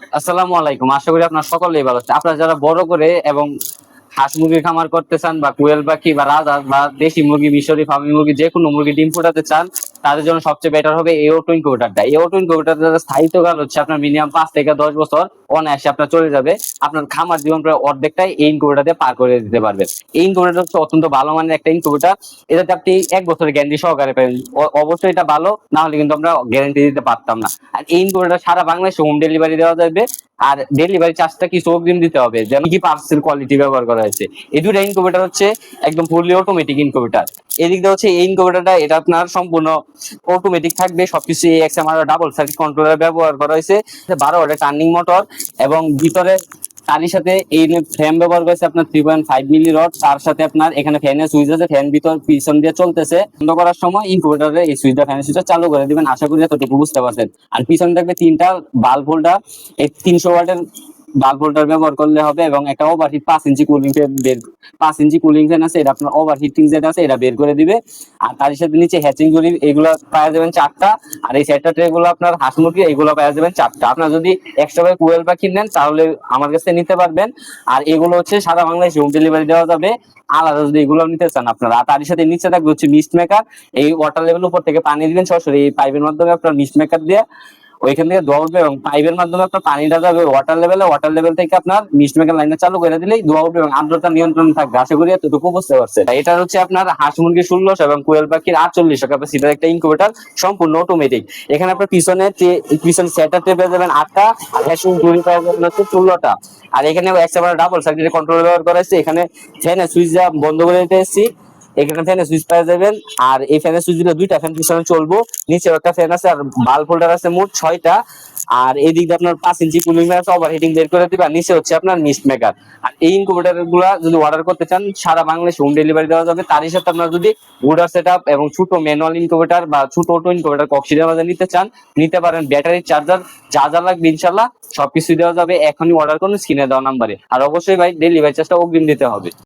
আসসালামু আলাইকুম। আশা করি আপনার সকলেই ভালো আছেন। আপনারা যারা বড় করে এবং হাঁস মুরগির খামার করতে চান বা কোয়েল পাখি বা রাজহাঁস বা দেশি মুরগি, মিশরি ফার্মি মুরগি যেকোনো মুরগি ডিম ফোটাতে চান, তাদের জন্য সবচেয়ে বেটার হবে এও2 ইনকিউবেটরটা। এও2 ইনকিউবেটরের স্থায়িত্বকাল হচ্ছে আপনার মিনিমাম 5 থেকে 10 বছর। অনায়াসে আপনার চলে যাবে। আপনার খামার জীবন প্রায় অর্ধেকটাই এই ইনকিউবেটর দিয়ে পার করে দিতে পারবেন। এই ইনকিউবেটর হচ্ছে অত্যন্ত ভালো মানের একটা ইনকিউবেটর। এটাতে আপনি 1 বছরের গ্যারান্টি সহকারে পাবেন। অবশ্যই এটা ভালো, না হলে কিন্তু আমরা গ্যারান্টি দিতে পারতাম না। আর এই ইনকিউবেটর সারা বাংলাদেশে হোম ডেলিভারি দেওয়া যাবে। আর ডেলিভারি চার্জটা কিছু অগ্রিম দিতে হবে, যেমন কি পার্সেল কোয়ালিটি ব্যবহার করা হয়েছে। এই দুটো ইনকিউবেটর হচ্ছে একদম ফুললি অটোমেটিক ইনকিউবেটর। এদিক দিয়ে হচ্ছে এই ইনকিউবেটরটা, এটা আপনার সম্পূর্ণ অটোমেটিক থাকবে সবকিছু। এক্সএমআর ডাবল সার্কিট কন্ট্রোলার ব্যবহার করা হয়েছে, 12 ওয়াটের টার্নিং মোটর, এবং ভিতরে তারই সাথে এই ফ্রেম ব্যবহার করেছে আপনার 3.5 মিলি রড। তার সাথে আপনার এখানে ফ্যানের সুইচ আছে, ফ্যান ভিতর পিছন দিয়ে চলতেছে। বন্ধ করার সময় ইনকিউবেটরে এই সুইচটা, ফ্যানের সুইচটা চালু করে দিবেন। আশা করি এতটুকু বুঝতে পারছেন। আর পিছনে থাকবে 3টা বাল্ব হোল্ডার। এই 300 ওয়াটের বাল্ব হোল্ডার ব্যবহার করলে হবে, এবং একটা ওভারহিট 5 ইঞ্চি কুলিং ফ্যান বের 5 ইঞ্চি কুলিং ফ্যান আছে, এটা আপনার ওভারহিটিং যেটা আছে এটা বের করে দিবে। আর তার সাথে নিচে হ্যাচিং জুড়ি এগুলো পাওয়া যাবেন 4টা। আর এই সেটটা ট্রে গুলো আপনার হাঁস মুরগি এগুলো পাওয়া যাবেন 4টা। আপনার যদি এক্সট্রা করে কোয়েল পাখি নেন তাহলে আমার কাছে নিতে পারবেন। আর এগুলো হচ্ছে সারা বাংলাদেশে হোম ডেলিভারি দেওয়া যাবে, আলাদা যদি এগুলো নিতে চান আপনারা। আর তার সাথে নিচে থাকবে হচ্ছে মিস্ট মেকার। এই ওয়াটার লেভেল উপর থেকে পানি দিবেন সরাসরি এই পাইপের মাধ্যমে, আপনার মিস্ট মেকার দিয়ে ওইখান থেকে ধোয়া উঠবে, এবং পাইপের মাধ্যমে আপনার পানিটা যাবে ওয়াটার লেভেলে। ওয়াটার লেভেল থেকে আপনার মিস্ট মেকার লাইনটা চালু করে দিলেই ধোয়া উঠবে, এবং আর্দ্রতা নিয়ন্ত্রণ থাকবে। আশা করি এতটুকু বুঝতে পারছেন। এটা হচ্ছে আপনার হাঁস মুরগির 1600 এবং কোয়েল পাখির 4800 ক্যাপাসিটির একটা ইনকিউবেটর, সম্পূর্ণ অটোমেটিক। এখানে আপনার পিছনে সেটআপ পেয়ে যাবেন 8টা, আর হ্যাশিং জুড়ি পেয়ে যাবেন হচ্ছে 16টা। আর এখানে এক্সট্রা ডাবল সার্কিট কন্ট্রোল ব্যবহার করা হয়েছে। এখানে ফ্যানের সুইচ বন্ধ করে দিতে এসেছি, এখানে ফ্যানের সুইচ পেয়ে যাবেন। আর এই ফ্যানের সুইচ দিলে 2টা ফ্যান পিছনে চলবো, নিচে একটা ফ্যান আছে, আর বাল্ব হোল্ডার আছে মোট 6টা। আর এদিক দিয়ে আপনার 5 ইঞ্চি কুলিং ফ্যান আছে, ওভারহিটিং বের করে দিবে। আর নিচে হচ্ছে আপনার মিস্ট মেকার। আর এই ইনকিউবেটর গুলা যদি অর্ডার করতে চান, সারা বাংলাদেশে হোম ডেলিভারি দেওয়া যাবে। তারই সাথে আপনার যদি উডার সেটআপ এবং ছোট ম্যানুয়াল ইনকিউবেটর বা ছোট অটো ইনকিউবেটর কক্সিডের মাঝে নিতে চান, নিতে পারেন। ব্যাটারি, চার্জার যা যা লাগবে ইনশাল্লাহ সবকিছু দেওয়া যাবে। এখনই অর্ডার করুন স্ক্রিনে দেওয়া নাম্বারে। আর অবশ্যই ভাই ডেলিভারি চার্জটা অগ্রিম দিতে হবে।